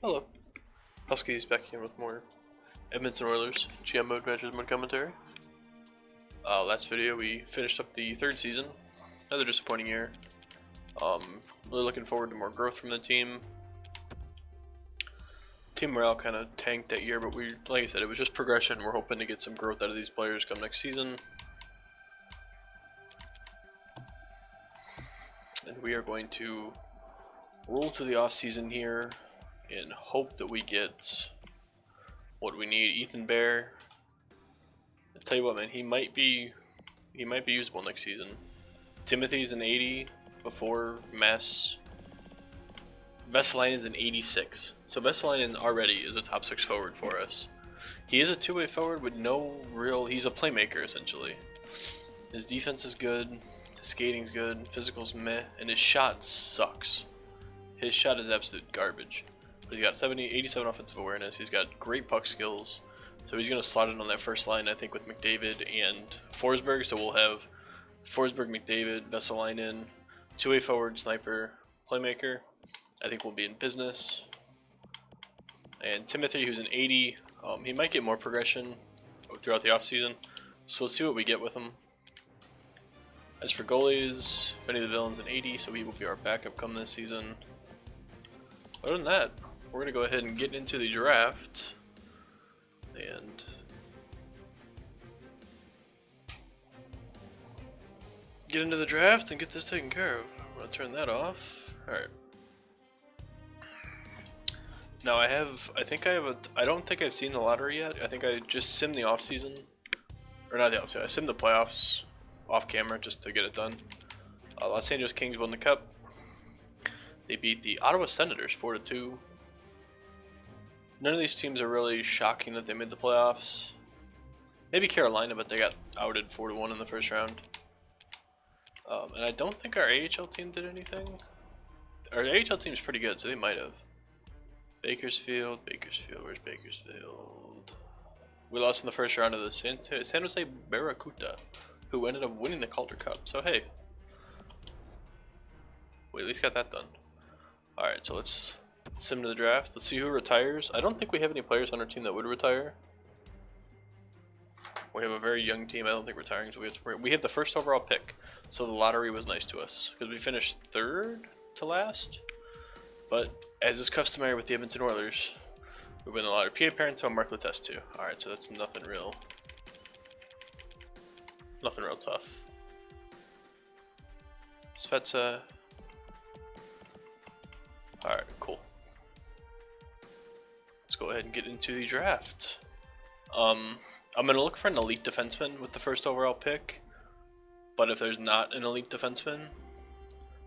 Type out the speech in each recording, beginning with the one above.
Hello. Huskies back here with more Edmonton Oilers GM mode matches mode commentary. Last video we finished up the third season. Another disappointing year. Really looking forward to more growth from the team. Team morale kind of tanked that year, but like I said, it was just progression. We're hoping to get some growth out of these players come next season. And we are going to roll to the off season here and hope that we get what we need. Ethan Bear, I'll tell you what, man, he might be usable next season. Timothy's an 80 before Mess. Vesalainen's an 86. So Vesalainen already is a top 6 forward for us. He is a two-way forward with no real, he's a playmaker essentially. His defense is good, his skating's good, physical's meh, and his shot sucks. His shot is absolute garbage. But he's got 87 offensive awareness, he's got great puck skills. So he's going to slot in on that first line, I think, with McDavid and Forsberg. So we'll have Forsberg, McDavid, Vesalainen, two-way forward, sniper, playmaker. I think we'll be in business. And Timothy, who's an 80, he might get more progression throughout the offseason. So we'll see what we get with him. As for goalies, Benny the Villain's an 80, so he will be our backup come this season. Other than that, we're going to go ahead and get into the draft. And get into the draft and get this taken care of. I'm going to turn that off. Alright. Now I don't think I've seen the lottery yet. I think I just simmed the off season. Or not the off season, I simmed the playoffs off camera just to get it done. Los Angeles Kings won the cup. They beat the Ottawa Senators 4-2. None of these teams are really shocking that they made the playoffs. Maybe Carolina, but they got outed 4-1 in the first round. And I don't think our AHL team did anything. Our AHL team is pretty good, so they might have. Bakersfield, where's Bakersfield? We lost in the first round of the San Jose Barracuda, who ended up winning the Calder Cup. So hey, we at least got that done. Alright, so let's sim to the draft. Let's see who retires. I don't think we have any players on our team that would retire. We have a very young team. I don't think retiring, so we have the first overall pick. So the lottery was nice to us because we finished third to last. But as is customary with the Edmonton Oilers, we win the lottery. P.A. Parento and Mark Letestu. Alright, so that's nothing real tough. Spezza. Alright, cool. Let's go ahead and get into the draft. I'm going to look for an elite defenseman with the first overall pick. But if there's not an elite defenseman,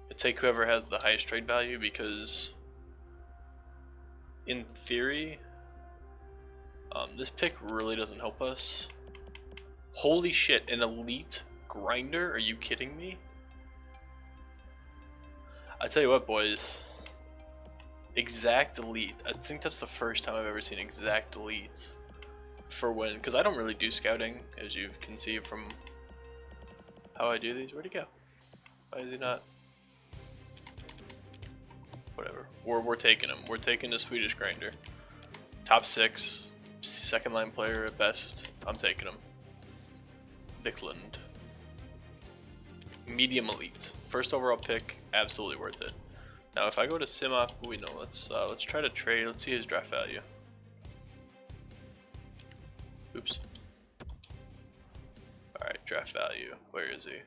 I take whoever has the highest trade value, because in theory, this pick really doesn't help us. Holy shit, an elite grinder? Are you kidding me? I tell you what, boys. Exact elite. I think that's the first time I've ever seen exact elites for when, because I don't really do scouting, as you can see from how I do these. Where'd he go? Why is he not? Whatever. We're taking him. We're taking the Swedish grinder. Top 6, second line player at best. I'm taking him. Bicklund. Medium elite. First overall pick, absolutely worth it. Now if I go to Simok, we know. Let's try to trade. Let's see his draft value. Oops. Alright, draft value. Where is he?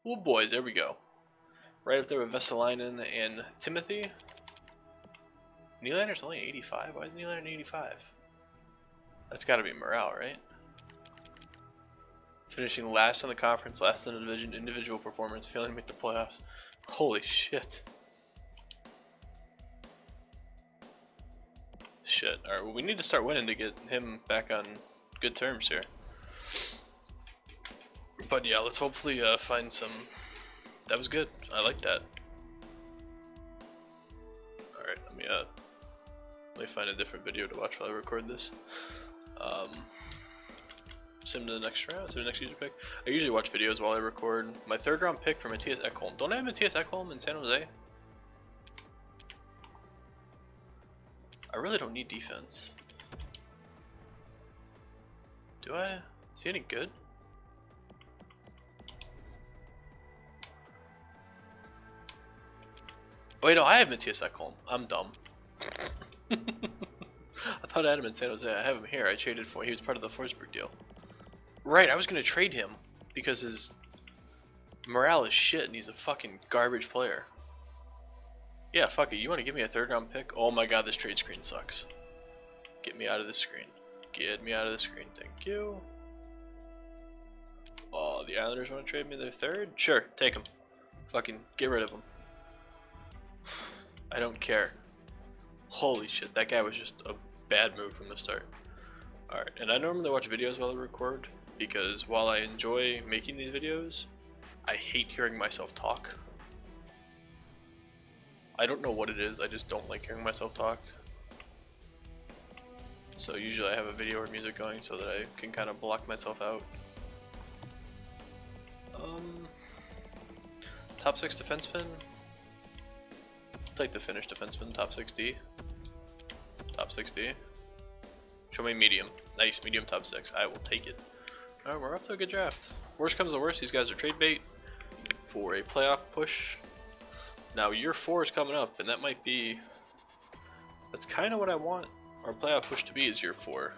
Oh boys, there we go. Right up there with Vesalainen and Timothy. Nylander's only 85. Why is Nylander 85? That's got to be morale, right? Finishing last in the conference, last in the division, individual performance, failing to make the playoffs. Holy shit. Shit. Alright, well, we need to start winning to get him back on good terms here. But yeah, let's hopefully find some. That was good. I like that. Alright, let me find a different video to watch while I record this. Sim to the next round, to the next user pick. I usually watch videos while I record. My third round pick for Matthias Ekholm. Don't I have Matthias Ekholm in San Jose? I really don't need defense. Do I? Is he any good? Wait, no, I have Matthias Ekholm. I'm dumb. I thought I had him in San Jose. I have him here. I traded for him. He was part of the Forsberg deal. Right, I was going to trade him because his morale is shit and he's a fucking garbage player. Yeah, fuck it. You want to give me a 3rd round pick? Oh my god, this trade screen sucks. Get me out of this screen. Get me out of the screen. Thank you. Oh, the Islanders want to trade me their 3rd? Sure, take him. Fucking get rid of him. I don't care. Holy shit, that guy was just a bad move from the start. Alright, and I normally watch videos while I record because while I enjoy making these videos, I hate hearing myself talk. I don't know what it is, I just don't like hearing myself talk. So usually I have a video or music going so that I can kind of block myself out. Top 6 defenseman. I'll take the Finnish defenseman, top 6D. Top 6D. Show me medium. Nice, medium top 6. I will take it. Alright, we're up to a good draft. Worst comes to worst, these guys are trade bait for a playoff push. Now year 4 is coming up, and that might be... That's kind of what I want our playoff push to be, is year 4.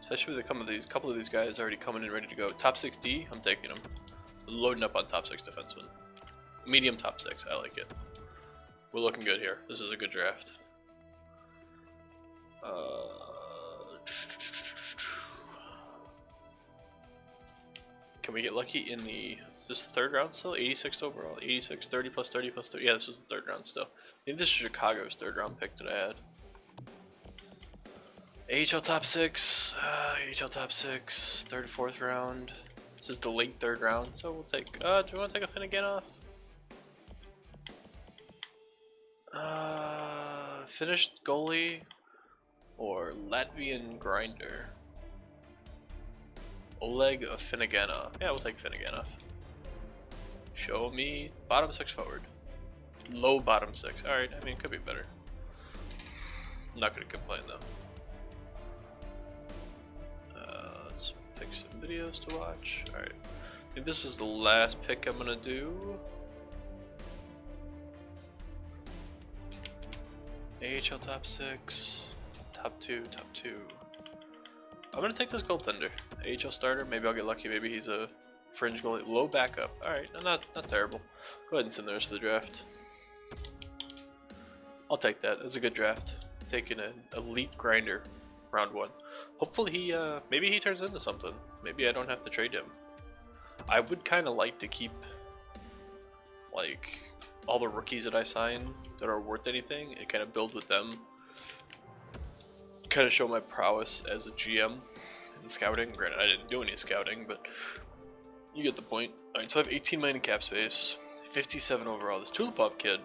Especially with a couple of these guys already coming in ready to go. Top 6D, I'm taking them. Loading up on top 6 defensemen. Medium top 6, I like it. We're looking good here. This is a good draft. Can we get lucky in the... Is this the 3rd round still? 86 overall? 86, 30 plus 30 plus 30. Yeah, this is the 3rd round still. I think this is Chicago's 3rd round pick that I had. AHL top 6. AHL top 6. 3rd, 4th round. This is the late 3rd round, so we'll take... do you want to take a Finnegan off? Finished goalie or Latvian grinder? Oleg Finneganov. Yeah, we'll take Finneganov. Show me bottom 6 forward. Low bottom 6. Alright, I mean, it could be better. I'm not going to complain though. Let's pick some videos to watch. Alright. I think this is the last pick I'm going to do. AHL top 6, top 2, top 2. I'm gonna take this goaltender. AHL starter, maybe I'll get lucky, maybe he's a fringe goalie. Low backup. Alright, not terrible. Go ahead and send the rest of the draft. I'll take that. It's a good draft. Taking an elite grinder, round 1. Hopefully he, maybe he turns into something. Maybe I don't have to trade him. I would kind of like to keep, like, all the rookies that I sign that are worth anything and kind of build with them. Kind of show my prowess as a GM in scouting. Granted, I didn't do any scouting, but you get the point. Alright, so I have 18 million in cap space, 57 overall. This Tulipov kid,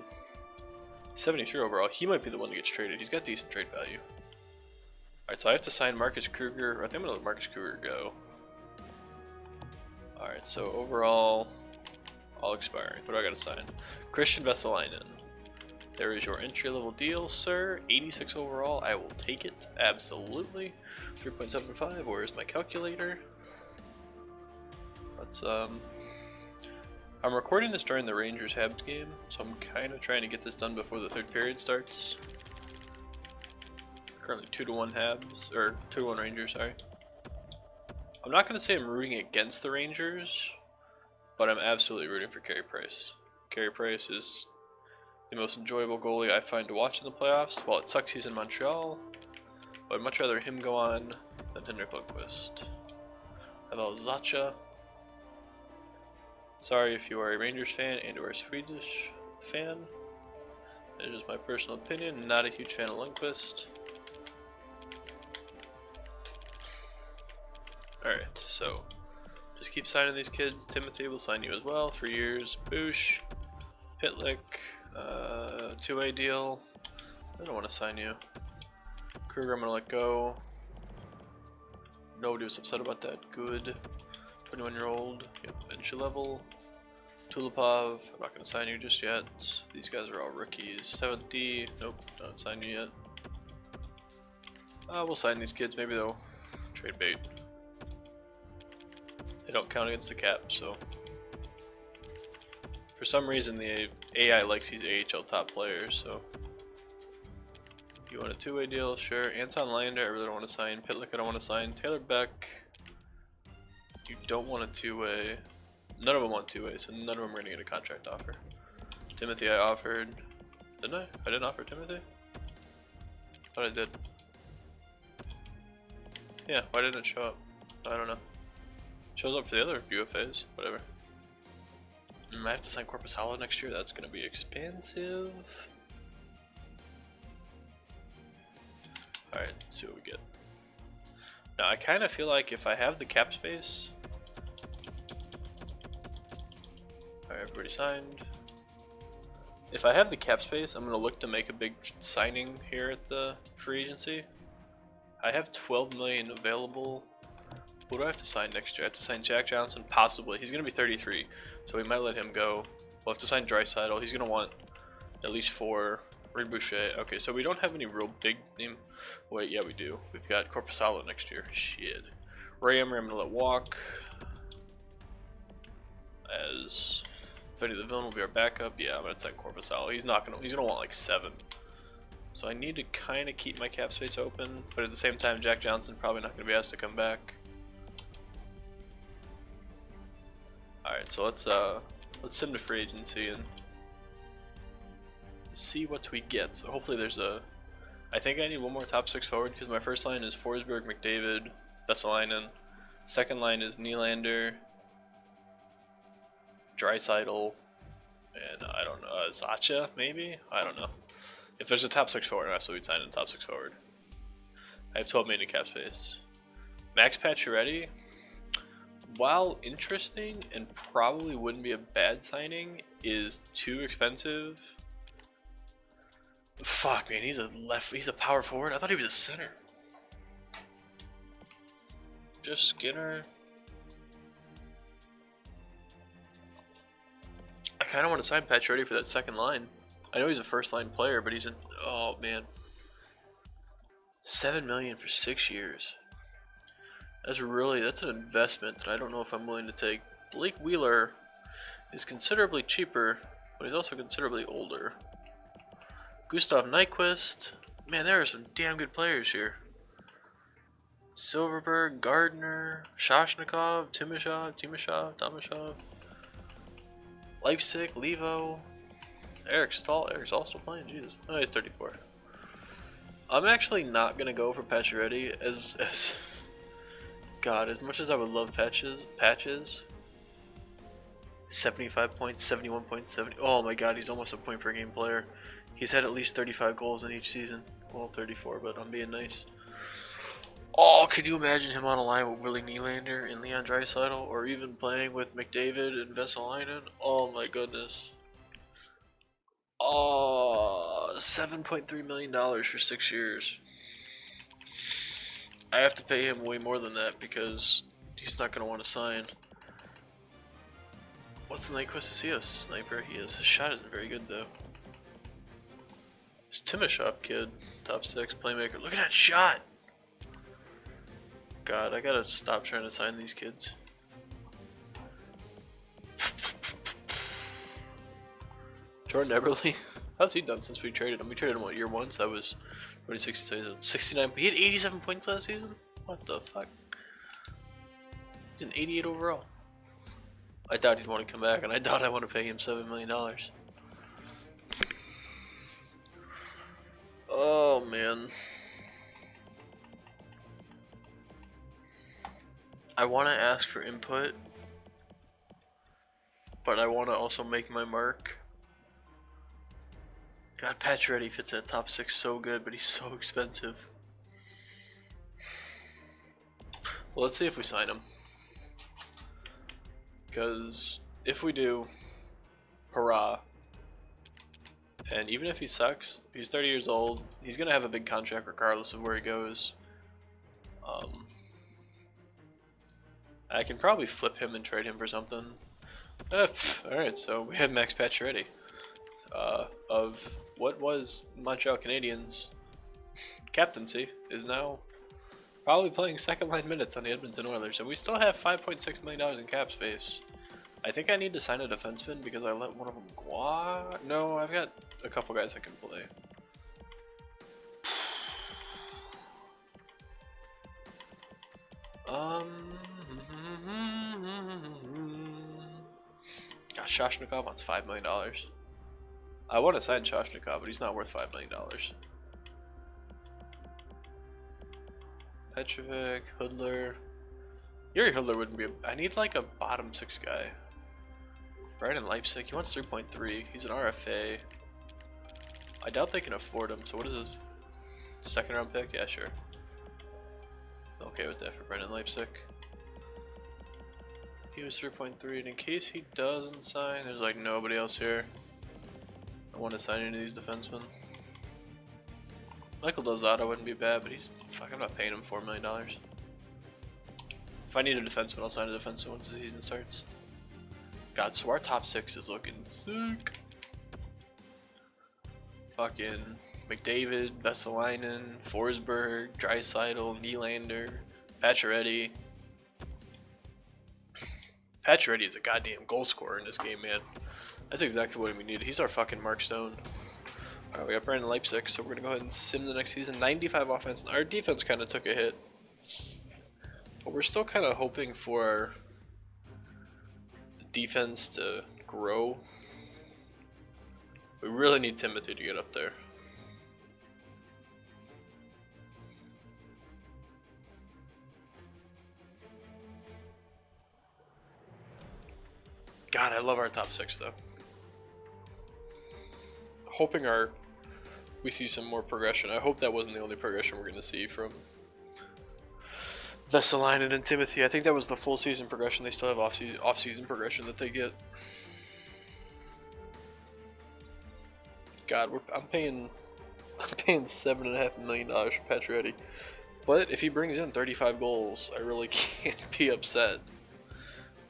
73 overall. He might be the one that gets traded. He's got decent trade value. Alright, so I have to sign Marcus Kruger. I think I'm going to let Marcus Kruger go. Alright, so overall, all expiring. What do I got to sign? Christian Vesalainen. There is your entry-level deal, sir. 86 overall. I will take it. Absolutely. 3.75. Where's my calculator? Let's, I'm recording this during the Rangers-Habs game, so I'm kind of trying to get this done before the 3rd period starts. Currently 2-1 Habs, or 2-1 Rangers, sorry. I'm not going to say I'm rooting against the Rangers, but I'm absolutely rooting for Carey Price. Carey Price is the most enjoyable goalie I find to watch in the playoffs. While it sucks he's in Montreal, but I'd much rather him go on than Henrik Lundqvist. Hello, Zacha. Sorry if you are a Rangers fan and or a Swedish fan. It is my personal opinion, not a huge fan of Lundqvist. Alright, so just keep signing these kids. Timothy will sign you as well, 3 years. Boosh, Pitlick, 2-way deal. I don't want to sign you. Kruger, I'm gonna let go. Nobody was upset about that. Good. 21-year-old. Yep, entry level. Tulipov, I'm not gonna sign you just yet. These guys are all rookies. 7D, nope, not sign you yet. We'll sign these kids, maybe they'll trade bait. They don't count against the cap, so. For some reason the AI likes these AHL top players, so. You want a two-way deal? Sure. Anton Lander, I really don't want to sign. Pitlick, I don't want to sign. Taylor Beck, you don't want a two-way. None of them want two-way, so none of them are going to get a contract offer. Timothy I offered. Didn't I? I didn't offer Timothy? I thought I did. Yeah, why didn't it show up? I don't know. Shows up for the other UFAs, whatever. I have to sign Corpusalo next year, that's going to be expensive. Alright, let's see what we get. Now I kind of feel like if I have the cap space. Alright, everybody signed. If I have the cap space, I'm going to look to make a big signing here at the free agency. I have 12 million available. Who do I have to sign next year? I have to sign Jack Johnson, possibly. He's going to be 33, so we might let him go. We'll have to sign Draisaitl. He's going to want at least 4. Reed Boucher. Okay, so we don't have any real big name. Wait, yeah, we do. We've got Corpusalo next year. Shit. Ray Emery, I'm gonna let walk. As Fetty the Villain will be our backup. Yeah, I'm gonna take Corpusalo. He's gonna want like 7. So I need to kind of keep my cap space open, but at the same time, Jack Johnson probably not gonna be asked to come back. All right, so let's send to free agency and see what we get. So hopefully there's a. I think I need one more top 6 forward because my first line is Forsberg, McDavid, Vesalainen. Second line is Nylander, Draisaitl, and I don't know, Zacha maybe? I don't know. If there's a top 6 forward, that's what we'd sign in top 6 forward. I have 12 million in cap space. Max Pacioretty, while interesting and probably wouldn't be a bad signing, is too expensive. Fuck, man, he's a power forward. I thought he was a center. Just Skinner. I kind of want to sign Pacioretty for that second line. I know he's a first line player, but he's in. Oh man, 7 million for 6 years. That's an investment that I don't know if I'm willing to take. Blake Wheeler is considerably cheaper, but he's also considerably older. Gustav Nyquist. Man, there are some damn good players here. Silverberg, Gardner, Shashnikov, Timashov, Leipzig, Levo, Eric Stahl. Eric's also playing. Jesus, oh, he's 34. I'm actually not gonna go for Pacioretty as God, as much as I would love patches. 75 points, 71 points, 70. Oh my God, he's almost a point per game player. He's had at least 35 goals in each season. Well, 34, but I'm being nice. Oh, could you imagine him on a line with Willie Nylander and Leon Draisaitl, or even playing with McDavid and Vesalainen? Oh my goodness. Oh, $7.3 million for 6 years. I have to pay him way more than that because he's not going to want to sign. What's the Nyquist? Is he a sniper? He is. His shot isn't very good though. This Timashov kid, top 6 playmaker. Look at that shot! God, I gotta stop trying to sign these kids. Jordan Eberle, how's he done since we traded him? We traded him what, year 1? So that was 2016, 69. He had 87 points last season? What the fuck? He's an 88 overall. I thought he'd want to come back, and I thought I want to pay him $7 million. Oh man. I want to ask for input, but I want to also make my mark. God, Pacioretty fits that top 6 so good, but he's so expensive. Well, let's see if we sign him. Because if we do, hurrah. And even if he sucks, he's 30 years old, he's going to have a big contract regardless of where he goes. I can probably flip him and trade him for something. Alright, so we have Max Pacioretty. Of what was Montreal Canadiens' captaincy, is now probably playing second line minutes on the Edmonton Oilers, and we still have $5.6 million in cap space. I think I need to sign a defenseman because I let one of them go. No, I've got a couple guys I can play. Gosh, Shoshnikov wants $5 million. I want to sign Shoshnikov, but he's not worth $5 million. Petrovic, Hoodler. Yuri Hoodler wouldn't be I need like a bottom 6 guy. Brandon Leipzig, he wants 3.3. He's an RFA. I doubt they can afford him, so what is his second round pick? Yeah, sure. Okay with that for Brandon Leipzig. He was 3.3, and in case he doesn't sign, there's like nobody else here. I want to sign any of these defensemen. Michael Delzato wouldn't be bad, but he's I'm not paying him $4 million. If I need a defenseman, I'll sign a defenseman once the season starts. God, so our top 6 is looking sick. Fucking McDavid, Vesalainen, Forsberg, Draisaitl, Nylander, Pacioretty. Pacioretty is a goddamn goal scorer in this game, man. That's exactly what we need. He's our fucking Mark Stone. Alright, we got Brandon Leipzig, so we're gonna go ahead and sim the next season. 95 offense. Our defense kind of took a hit, but we're still kind of hoping for our defense to grow. We really need Timothy to get up there. God, I love our top 6 though. Hoping we see some more progression. I hope that wasn't the only progression we're going to see from Vesalainen and Timothy. I think that was the full season progression. They still have off-season progression that they get. God, I'm paying $7.5 million for Pacioretty. But if he brings in 35 goals, I really can't be upset.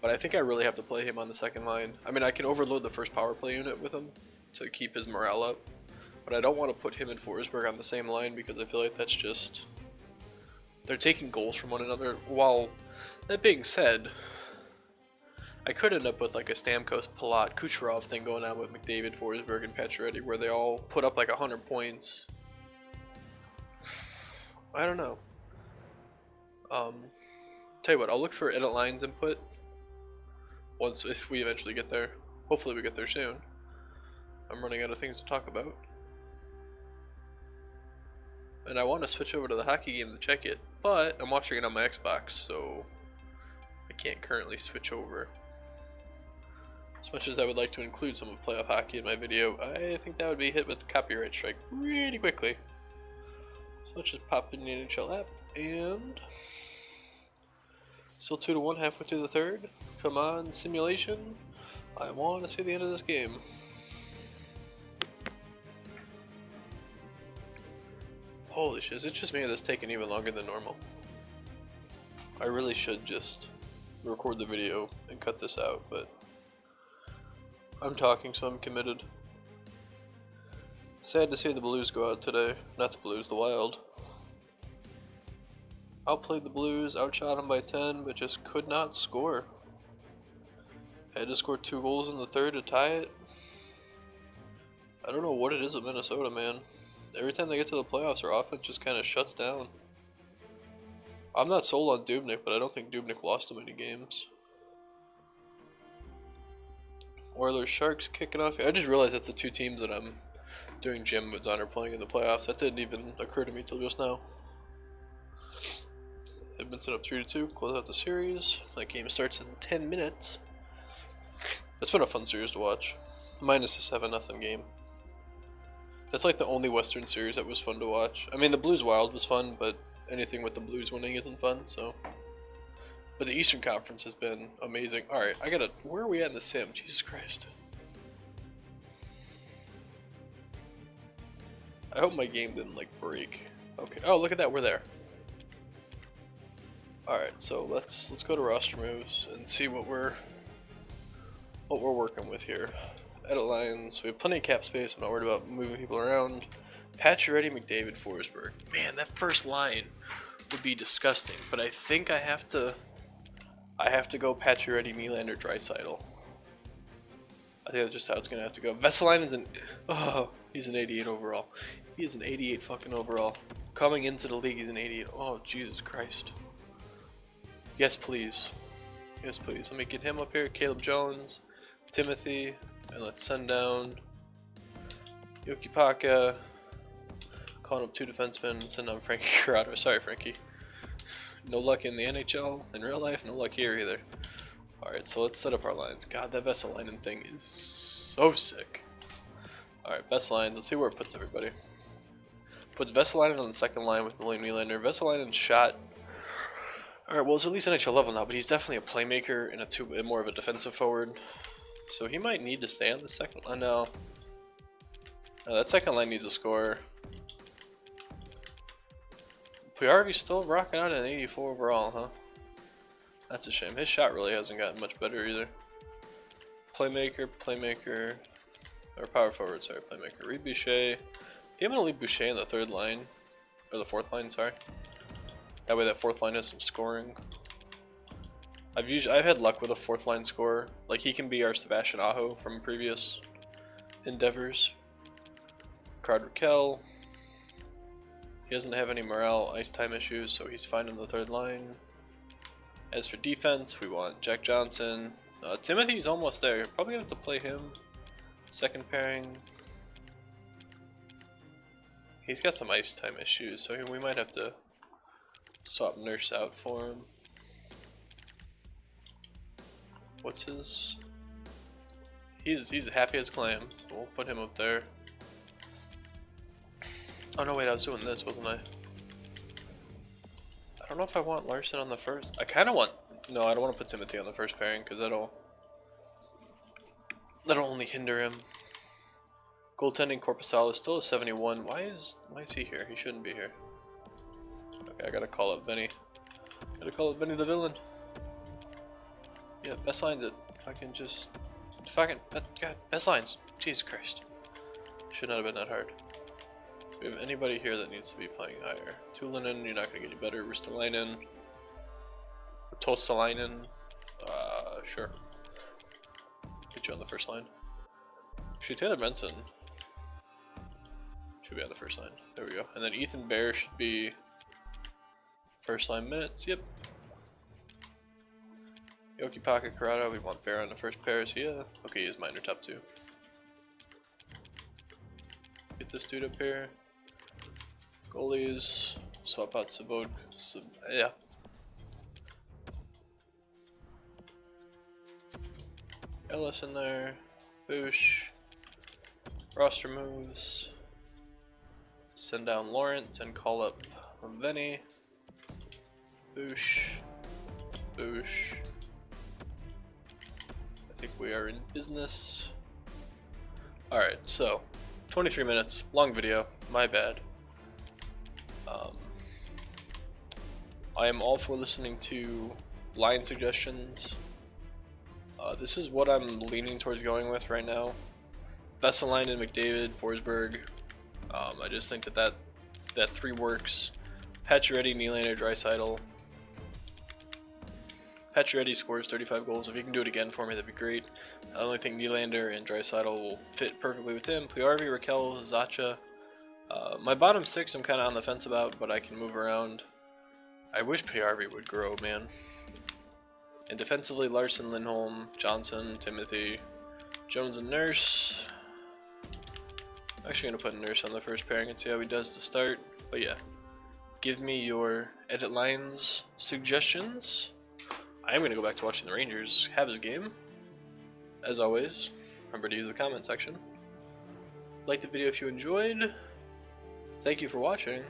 But I think I really have to play him on the second line. I mean, I can overload the first power play unit with him to keep his morale up. But I don't want to put him and Forsberg on the same line because I feel like that's just... They're taking goals from one another. While that being said, I could end up with like a Stamkos, Palat, Kucherov thing going on with McDavid, Forsberg, and Pacioretty where they all put up like 100 points. I don't know. Tell you what, I'll look for edit lines input if we eventually get there. Hopefully we get there soon. I'm running out of things to talk about. And I want to switch over to the hockey game to check it, but I'm watching it on my Xbox, so I can't currently switch over. As much as I would like to include some of playoff hockey in my video, I think that would be hit with the copyright strike really quickly. So let's just pop in the NHL app, and still 2-1 halfway through the third. Come on, simulation. I want to see the end of this game. Holy shit, is it just me or this taking even longer than normal? I really should just record the video and cut this out, but I'm talking, so I'm committed. Sad to see the Blues go out today. Not the Blues, the Wild. Outplayed the Blues, outshot them by 10, but just could not score. Had to score 2 goals in the third to tie it. I don't know what it is with Minnesota, man. Every time they get to the playoffs, our offense just kind of shuts down. I'm not sold on Dubnyk, but I don't think Dubnyk lost too many games. Oilers Sharks kicking off. I just realized that's the 2 teams that I'm doing gym modes on are playing in the playoffs. That didn't even occur to me till just now. Edmonton up 3-2, close out the series. That game starts in 10 minutes. It's been a fun series to watch. Minus the 7-0 game. That's like the only Western series that was fun to watch. I mean, the Blues Wild was fun, but anything with the Blues winning isn't fun, so. But the Eastern Conference has been amazing. Alright, where are we at in the sim? Jesus Christ. I hope my game didn't, like, break. Okay, oh, look at that, we're there. Alright, so let's go to roster moves and see what we're what we're working with here. Edit lines. We have plenty of cap space. I'm not worried about moving people around. Pacioretty, McDavid, Forsberg. Man, that first line would be disgusting. But I think I have to go Pacioretty, Nylander, Draisaitl. I think that's just how it's gonna have to go. Vesalainen's he's an 88 overall. He is an 88 fucking overall. Coming into the league, he's an 88. Oh, Jesus Christ. Yes, please. Yes, please. Let me get him up here. Caleb Jones, Timothy, and let's send down Yoki Paka. Calling up 2 defensemen. Send down Frankie Corrado. Sorry, Frankie. No luck in the NHL. In real life, no luck here either. Alright, so let's set up our lines. God, that Vesalainen thing is so sick. Alright, best lines. Let's see where it puts everybody. Puts Vesalainen on the second line with William Nylander. Vesalainen's shot. Alright, well, it's at least NHL level now, but he's definitely a playmaker and more of a defensive forward. So he might need to stay on the second line now. No, that second line needs a score. Puyarvi's still rocking out at an 84 overall, huh? That's a shame. His shot really hasn't gotten much better either. Playmaker, or power forward, sorry, playmaker. Reed Boucher. I think I'm gonna leave Boucher in the third line, or the fourth line, sorry. That way that fourth line has some scoring. I've had luck with a fourth line scorer. Like, he can be our Sebastian Aho from previous endeavors. Card Raquel. He doesn't have any morale, ice time issues, so he's fine in the third line. As for defense, we want Jack Johnson. Timothy's almost there. Probably gonna have to play him. Second pairing. He's got some ice time issues, so we might have to swap Nurse out for him. What's his? He's happy as clam, so we'll put him up there. Oh no, wait, I was doing this, wasn't I? I don't know if I want Larson on the first. I kind of want. No, I don't want to put Timothy on the first pairing because that'll only hinder him. Goaltending, Corpusalo is still a 71. Why is he here? He shouldn't be here. Okay, I gotta call up Vinny. Gotta call up Vinny the villain. Yeah, best lines it. God, best lines. Jesus Christ. Should not have been that hard. Do we have anybody here that needs to be playing higher? Tulinen, you're not gonna get any better. Ristolainen. Tosalainen. Sure. Put you on the first line. Actually, Taylor Benson should be on the first line. There we go. And then Ethan Bear should be first line minutes. Yep. Yoki Paka Corrado, we want Bear on the first pair. So yeah. Okay, he's minor top 2. Get this dude up here. Goalies. Swap out Sabod. Yeah. Ellis in there. Boosh. Roster moves. Send down Lawrence and call up Vinny. Boosh. Boosh. I think we are in business. Alright, so 23 minutes, long video, my bad. I am all for listening to line suggestions. This is what I'm leaning towards going with right now. Vesalainen, McDavid, Forsberg. I just think that 3 works. Pacioretty, Nylander, Draisaitl. Pacioretty scores 35 goals. If he can do it again for me, that'd be great. I only think Nylander and Draisaitl will fit perfectly with him. Puyarvi, Raquel, Zacha. My bottom 6 I'm kind of on the fence about, but I can move around. I wish Puyarvi would grow, man. And defensively, Larson, Lindholm, Johnson, Timothy, Jones, and Nurse. I'm actually going to put Nurse on the first pairing and see how he does to start. But yeah, give me your edit lines suggestions. I am going to go back to watching the Rangers have his game. As always, remember to use the comment section. Like the video if you enjoyed. Thank you for watching.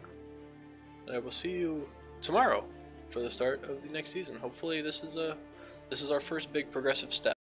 And I will see you tomorrow for the start of the next season. Hopefully this is our first big progressive step.